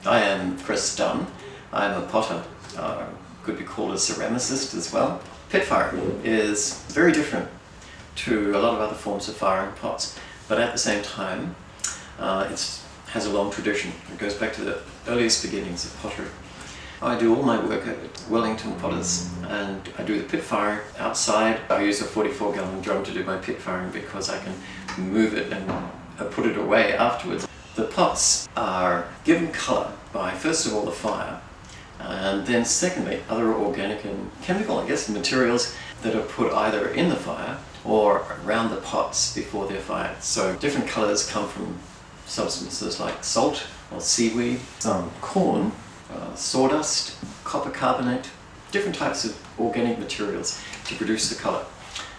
I am Chris Dunn. I'm a potter, could be called a ceramicist as well. Pit firing is very different to a lot of other forms of firing pots, but at the same time it has a long tradition. It goes back to the earliest beginnings of pottery. I do all my work at Wellington Potters, and I do the pit firing outside. I use a 44-gallon drum to do my pit firing because I can move it and put it away afterwards. The pots are given colour by, first of all, the fire, and then secondly, other organic and chemical, materials that are put either in the fire or around the pots before they're fired. So different colours come from substances like salt or seaweed, some corn, sawdust, copper carbonate, different types of organic materials to produce the colour.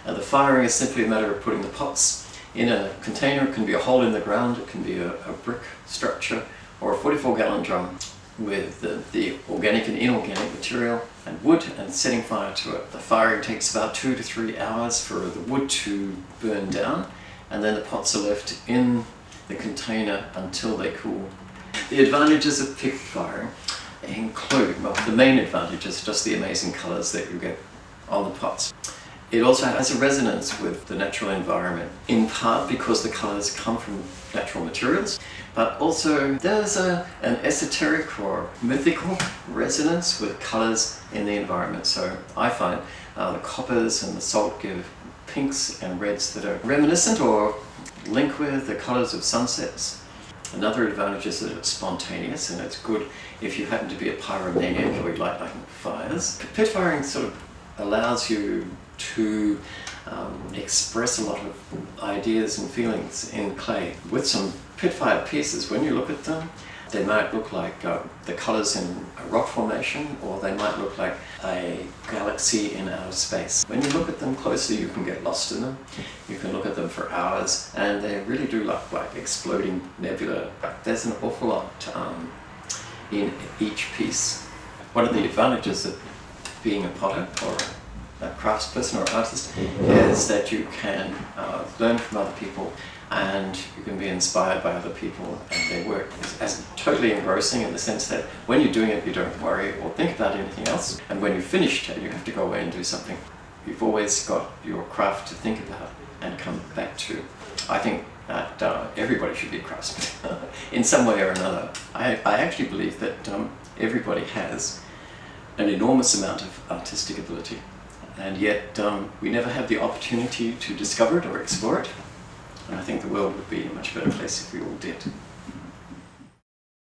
And the firing is simply a matter of putting the pots in a container. It can be a hole in the ground, it can be a brick structure, or a 44-gallon drum with the organic and inorganic material and wood, and setting fire to it. The firing takes about 2 to 3 hours for the wood to burn down, and then the pots are left in the container until they cool. The advantages of pit firing include, well, the main advantage is just the amazing colours that you get on the pots. It also has a resonance with the natural environment, in part because the colours come from natural materials, but also there's an esoteric or mythical resonance with colours in the environment. So I find the coppers and the salt give pinks and reds that are reminiscent or linked with the colours of sunsets. Another advantage is that it's spontaneous, and it's good if you happen to be a pyromaniac or you like lighting fires. Pit firing sort of allows you to express a lot of ideas and feelings in clay. With some pit fire pieces, when you look at them, they might look like the colours in a rock formation, or they might look like a galaxy in outer space. When you look at them closely, you can get lost in them. You can look at them for hours, and they really do look like exploding nebula. There's an awful lot in each piece. One of the advantages of being a potter or a craftsperson or artist is that you can learn from other people, and you can be inspired by other people and their work. It's totally engrossing in the sense that when you're doing it, you don't worry or think about anything else, and when you've finished it, you have to go away and do something. You've always got your craft to think about and come back to. I think that everybody should be a craftsman in some way or another. I actually believe that everybody has an enormous amount of artistic ability, and yet we never have the opportunity to discover it or explore it. And I think the world would be a much better place if we all did.